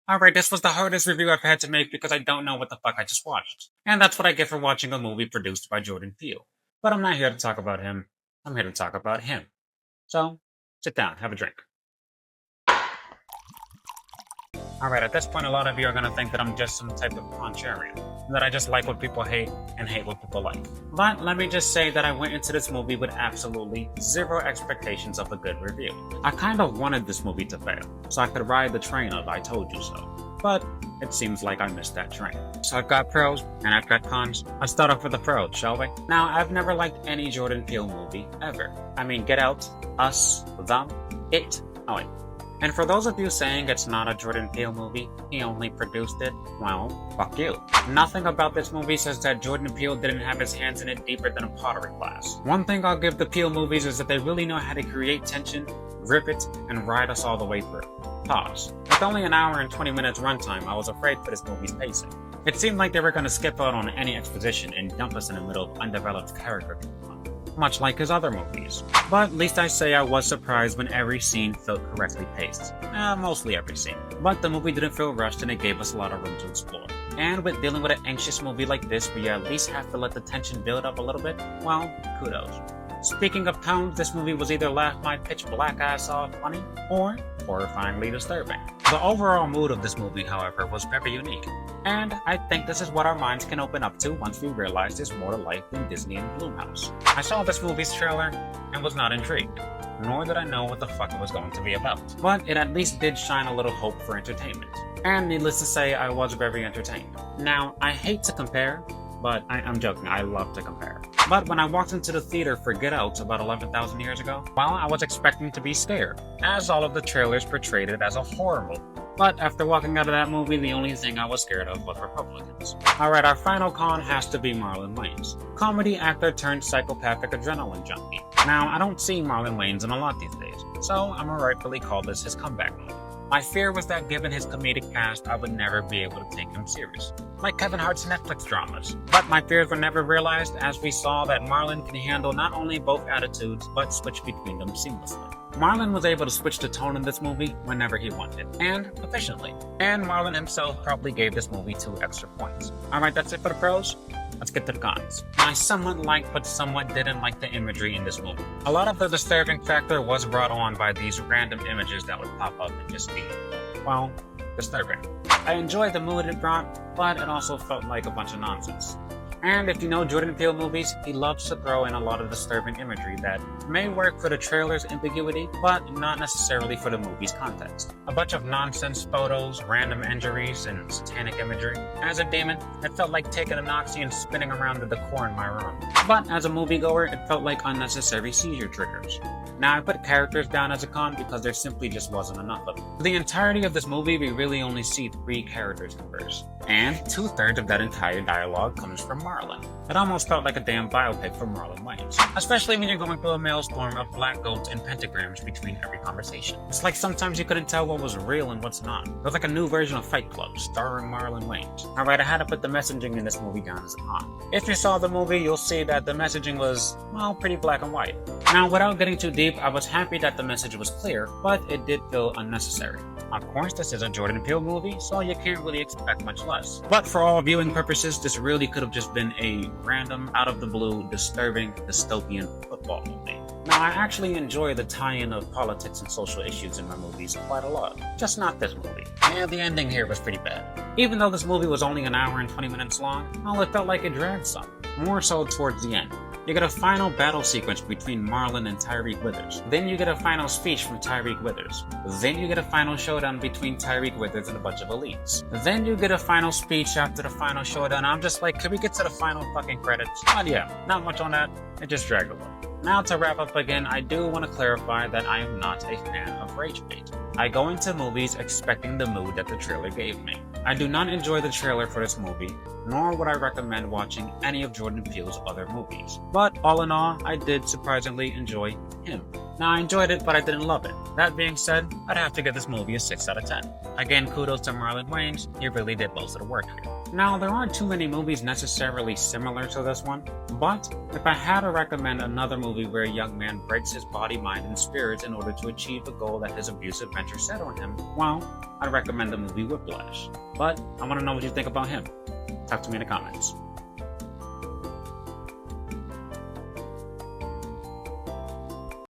Alright, this was the hardest review I've had to make because I don't know what the fuck I just watched. And that's what I get for watching a movie produced by Jordan Peele. But I'm not here to talk about him, I'm here to talk about him. So, sit down, have a drink. Alright, at this point, a lot of you are gonna think that I'm just some type of contrarian, that I just like what people hate and hate what people like. But let me just say that I went into this movie with absolutely zero expectations of a good review. I kind of wanted this movie to fail, so I could ride the train of I told you so. But it seems like I missed that train. So I've got pros and I've got cons. Let's start off with the pros, shall we? Now, I've never liked any Jordan Peele movie, ever. I mean, Get Out, Us, Them, It. Oh wait. And for those of you saying it's not a Jordan Peele movie, he only produced it, well, fuck you. Nothing about this movie says that Jordan Peele didn't have his hands in it deeper than a pottery class. One thing I'll give the Peele movies is that they really know how to create tension, rip it, and ride us all the way through. Pause. With only an hour and 20 minutes runtime, I was afraid for this movie's pacing. It seemed like they were going to skip out on any exposition and dump us in the middle of undeveloped character, much like his other movies. But at least I say I was surprised when every scene felt correctly paced. Mostly every scene. But the movie didn't feel rushed and it gave us a lot of room to explore. And with dealing with an anxious movie like this where you at least have to let the tension build up a little bit, well, kudos. Speaking of tones, this movie was either laugh my pitch black ass off funny, or horrifyingly disturbing. The overall mood of this movie, however, was very unique. And I think this is what our minds can open up to once we realize there's more to life than Disney and Blumhouse. I saw this movie's trailer and was not intrigued, nor did I know what the fuck it was going to be about. But it at least did shine a little hope for entertainment. And needless to say, I was very entertained. Now, I hate to compare, but I'm joking, I love to compare. But when I walked into the theater for Get Out about 11,000 years ago, well, I was expecting to be scared, as all of the trailers portrayed it as a horror movie. But after walking out of that movie, the only thing I was scared of was Republicans. Alright, our final con has to be Marlon Wayans, comedy actor turned psychopathic adrenaline junkie. Now, I don't see Marlon Wayans in a lot these days, so I'm gonna rightfully call this his comeback movie. My fear was that given his comedic past, I would never be able to take him serious, like Kevin Hart's Netflix dramas. But my fears were never realized as we saw that Marlon can handle not only both attitudes, but switch between them seamlessly. Marlon was able to switch the tone in this movie whenever he wanted, and efficiently. And Marlon himself probably gave this movie 2 extra points. Alright, that's it for the pros. Let's get to the cons. I somewhat liked but somewhat didn't like the imagery in this movie. A lot of the disturbing factor was brought on by these random images that would pop up and just be, well, disturbing. I enjoyed the mood it brought, but it also felt like a bunch of nonsense. And if you know Jordan Peele movies, he loves to throw in a lot of disturbing imagery that may work for the trailer's ambiguity, but not necessarily for the movie's context. A bunch of nonsense photos, random injuries, and satanic imagery. As a demon, it felt like taking a Noxy and spinning around the decor in my room. But as a moviegoer, it felt like unnecessary seizure triggers. Now, I put characters down as a con because there simply just wasn't enough of them. For the entirety of this movie, we really only see 3 characters converse. And 2/3 of that entire dialogue comes from Marlon. It almost felt like a damn biopic for Marlon Wayans. Especially when you're going through a maelstrom of black goats and pentagrams between every conversation. It's like sometimes you couldn't tell what was real and what's not. It was like a new version of Fight Club, starring Marlon Wayans. Alright, I had to put the messaging in this movie down as a con. If you saw the movie, you'll see that the messaging was, well, pretty black and white. Now, without getting too deep, I was happy that the message was clear, but it did feel unnecessary. Of course, this is a Jordan Peele movie, so you can't really expect much less. But for all viewing purposes, this really could have just been a random, out-of-the-blue, disturbing, dystopian football movie. Now, I actually enjoy the tie-in of politics and social issues in my movies quite a lot. Just not this movie. And the ending here was pretty bad. Even though this movie was only an hour and 20 minutes long, well, it felt like it dragged some. More so towards the end. You get a final battle sequence between Marlon and Tyreek Withers. Then you get a final speech from Tyreek Withers. Then you get a final showdown between Tyreek Withers and a bunch of elites. Then you get a final speech after the final showdown. I'm just like, can we get to the final fucking credits? But yeah, not much on that. It just dragged a little. Now to wrap up again, I do want to clarify that I am not a fan of rage bait. I go into movies expecting the mood that the trailer gave me. I do not enjoy the trailer for this movie, nor would I recommend watching any of Jordan Peele's other movies. But all in all, I did surprisingly enjoy him. Now, I enjoyed it, but I didn't love it. That being said, I'd have to give this movie a 6 out of 10. Again, kudos to Marlon Wayans, he really did most of the work here. Now, there aren't too many movies necessarily similar to this one, but if I had to recommend another movie where a young man breaks his body, mind, and spirits in order to achieve a goal that his abusive mentor set on him, well, I'd recommend the movie Whiplash. But I want to know what you think about him. Talk to me in the comments.